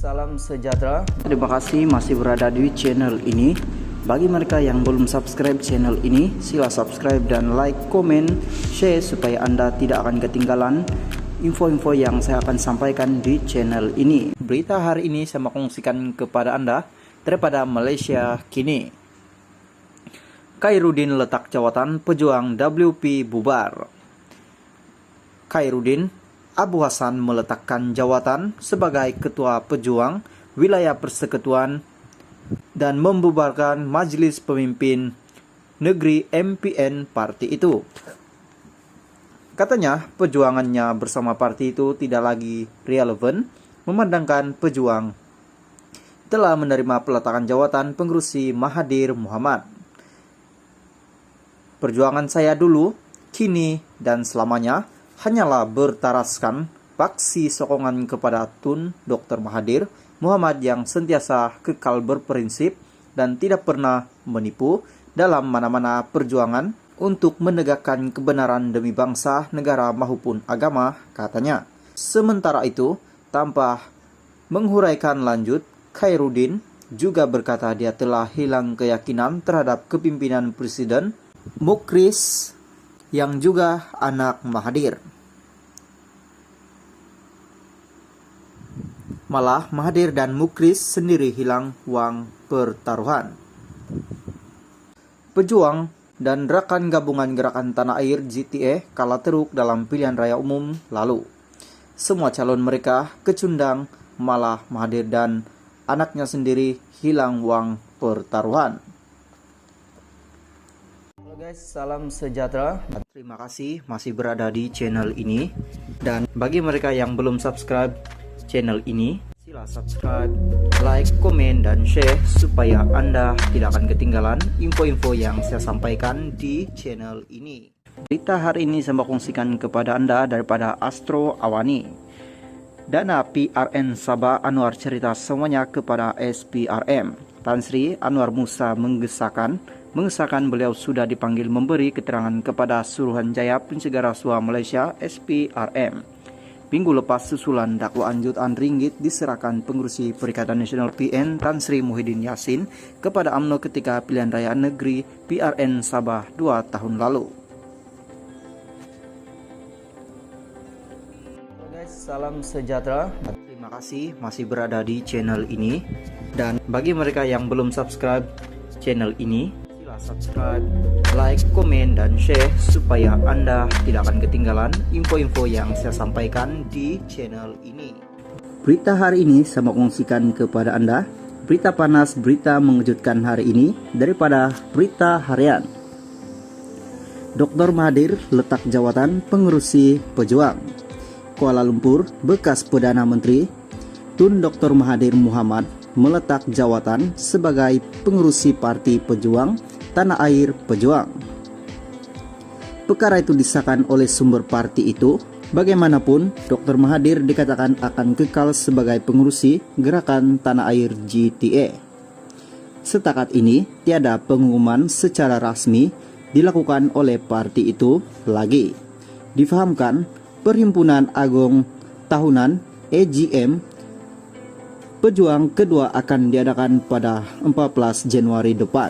salam sejahtera. Terima kasih masih berada di channel ini. Bagi mereka yang belum subscribe channel ini, sila subscribe dan like, komen, share supaya Anda tidak akan ketinggalan info-info yang saya akan sampaikan di channel ini. Berita hari ini saya mau kongsikan kepada Anda daripada Malaysia kini. Khairuddin letak jawatan pejuang WP bubar. Khairuddin Abu Hassan meletakkan jawatan sebagai Ketua Pejuang Wilayah Persekutuan dan membubarkan Majelis Pemimpin Negeri MPN parti itu. Katanya perjuangannya bersama parti itu tidak lagi relevan, memandangkan pejuang telah menerima peletakan jawatan pengurusi Mahathir Mohamad. Perjuangan saya dulu, kini, dan selamanya hanyalah bertaraskan paksi sokongan kepada Tun Dr. Mahathir Mohamad yang sentiasa kekal berprinsip dan tidak pernah menipu dalam mana-mana perjuangan untuk menegakkan kebenaran demi bangsa, negara maupun agama, katanya. Sementara itu, tanpa menghuraikan lanjut, Khairuddin juga berkata dia telah hilang keyakinan terhadap kepimpinan Presiden Muqris yang juga anak Mahathir. Malah Mahathir dan Muqris sendiri hilang uang pertaruhan. Pejuang dan rekan gabungan Gerakan Tanah Air GTA kalah teruk dalam pilihan raya umum lalu. Semua calon mereka kecundang, malah Mahathir dan anaknya sendiri hilang uang pertaruhan. Halo guys, salam sejahtera. Terima kasih masih berada di channel ini. Dan bagi mereka yang belum subscribe channel ini, sila subscribe, like, komen, dan share supaya Anda tidak akan ketinggalan info-info yang saya sampaikan di channel ini. Berita hari ini saya mau kongsikan kepada Anda daripada Astro Awani. Dana PRN Sabah Anwar cerita semuanya kepada SPRM. Tan Sri Anwar Musa mengesahkan beliau sudah dipanggil memberi keterangan kepada Suruhanjaya Pencegah Rasuah Malaysia SPRM. Minggu lepas susulan dakwaan jutaan ringgit diserahkan pengurusi Perikatan Nasional PN Tan Sri Muhyiddin Yassin kepada UMNO ketika pilihan raya negeri PRN Sabah 2 tahun lalu. Halo guys, salam sejahtera. Terima kasih masih berada di channel ini. Dan bagi mereka yang belum subscribe channel ini, subscribe, like, komen, dan share supaya Anda tidak akan ketinggalan info-info yang saya sampaikan di channel ini. Berita hari ini saya mau kongsikan kepada Anda berita panas, berita mengejutkan hari ini daripada Berita Harian. Dr. Mahathir letak jawatan pengurusi pejuang. Kuala Lumpur, bekas Perdana Menteri Tun Dr. Mahathir Mohamad meletak jawatan sebagai pengurusi Parti Pejuang Tanah Air Pejuang. Perkara itu disahkan oleh sumber parti itu. Bagaimanapun, Dr. Mahathir dikatakan akan kekal sebagai pengurusi Gerakan Tanah Air GTA. Setakat ini, tiada pengumuman secara rasmi dilakukan oleh parti itu lagi. Difahamkan, Perhimpunan Agung Tahunan AGM Pejuang kedua akan diadakan pada 14 Januari depan.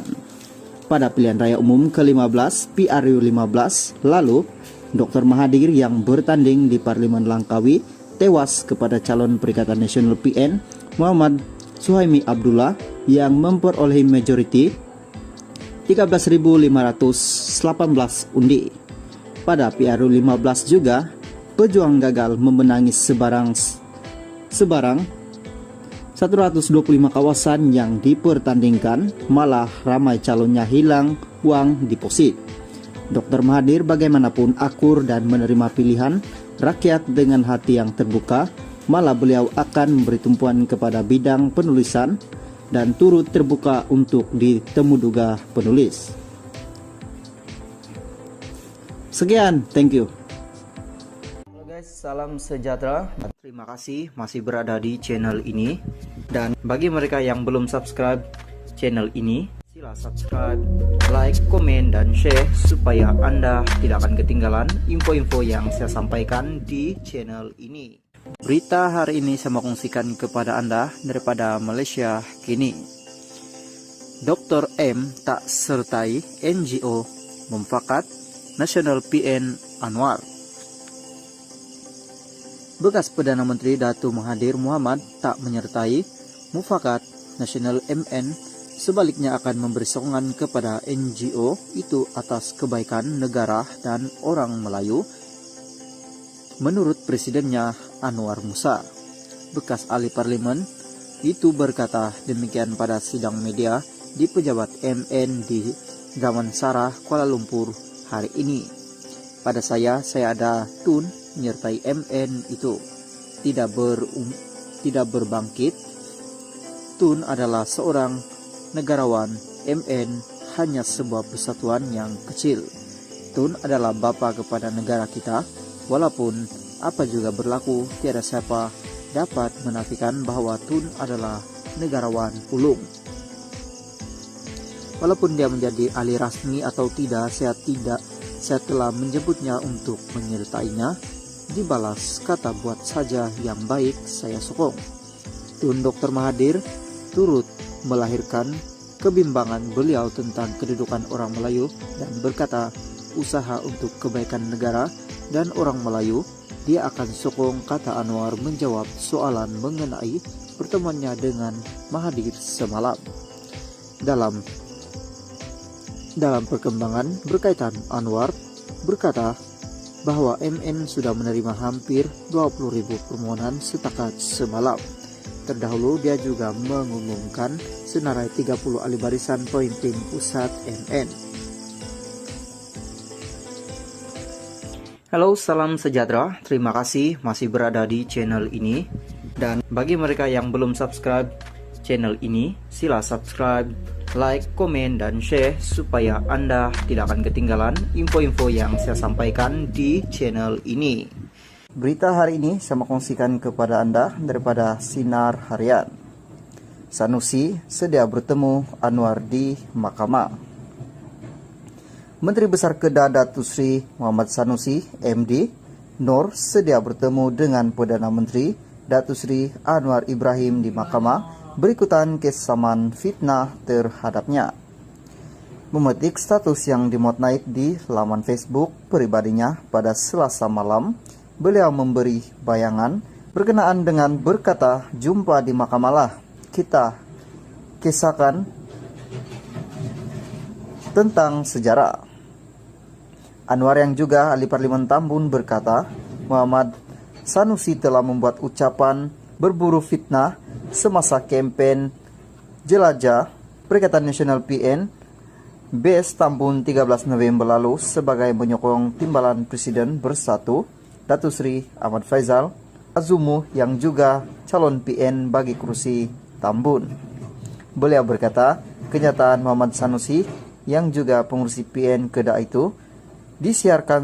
Pada pilihan raya umum ke-15 PRU 15 lalu, Dr. Mahathir yang bertanding di Parlimen Langkawi tewas kepada calon Perikatan Nasional PN Muhammad Suhaimi Abdullah yang memperoleh majoriti 13.518 undi. Pada PRU 15 juga, pejuang gagal memenangi sebarang 125 kawasan yang dipertandingkan, malah ramai calonnya hilang uang deposit. Dr. Mahathir bagaimanapun akur dan menerima pilihan rakyat dengan hati yang terbuka, malah beliau akan memberi tumpuan kepada bidang penulisan dan turut terbuka untuk ditemuduga penulis. Sekian, thank you. Halo guys, salam sejahtera. Terima kasih masih berada di channel ini. Dan bagi mereka yang belum subscribe channel ini, sila subscribe, like, komen, dan share supaya Anda tidak akan ketinggalan info-info yang saya sampaikan di channel ini. Berita hari ini saya mau kongsikan kepada Anda daripada Malaysia kini. Dr. M tak sertai NGO memfakat Nasional PN Anwar. Bekas Perdana Menteri Datuk Mahathir Mohamad tak menyertai mufakat Nasional MN, sebaliknya akan memberi sokongan kepada NGO itu atas kebaikan negara dan orang Melayu. Menurut presidennya Anwar Musa, bekas ahli parlimen itu berkata demikian pada sidang media di pejabat MN di Damansara, Kuala Lumpur hari ini. Pada saya ada Tun menyertai MN itu tidak berbangkit. Tun adalah seorang negarawan, MN hanya sebuah persatuan yang kecil. Tun adalah bapa kepada negara kita. Walaupun apa juga berlaku, tiada siapa dapat menafikan bahwa Tun adalah negarawan ulung. Walaupun dia menjadi ahli rasmi atau tidak, saya telah menjemputnya untuk menyertainya. Dibalas kata buat saja yang baik, saya sokong. Tun Dr. Mahathir turut melahirkan kebimbangan beliau tentang kedudukan orang Melayu dan berkata usaha untuk kebaikan negara dan orang Melayu dia akan sokong, kata Anwar menjawab soalan mengenai pertemuannya dengan Mahathir semalam. Dalam perkembangan berkaitan, Anwar berkata bahwa MN sudah menerima hampir 20.000 permohonan setakat semalam. Terdahulu dia juga mengumumkan senarai 30 ahli barisan pemimpin pusat MN. Halo, salam sejahtera. Terima kasih masih berada di channel ini. Dan bagi mereka yang belum subscribe channel ini, sila subscribe, like, komen, dan share supaya Anda tidak akan ketinggalan info-info yang saya sampaikan di channel ini. Berita hari ini saya mau kongsikan kepada Anda daripada Sinar Harian. Sanusi sedia bertemu Anwar di Mahkamah. Menteri Besar Kedah Datuk Seri Muhammad Sanusi, MD, Nor sedia bertemu dengan Perdana Menteri Datuk Seri Anwar Ibrahim di Mahkamah berikutan kes saman fitnah terhadapnya. Memetik status yang dimuat naik di laman Facebook pribadinya pada Selasa malam, beliau memberi bayangan berkenaan dengan berkata, "Jumpa di mahkamah lah, kita kisahkan tentang sejarah." Anwar yang juga ahli parlimen Tambun berkata, Muhammad Sanusi telah membuat ucapan berburu fitnah semasa kempen jelajah Perikatan Nasional PN BS Tambun 13 November lalu sebagai menyokong timbalan Presiden Bersatu Datuk Seri Ahmad Faizal Azumu yang juga calon PN bagi kursi Tambun. Beliau berkata, kenyataan Muhammad Sanusi yang juga pengurusi PN Kedah itu disiarkan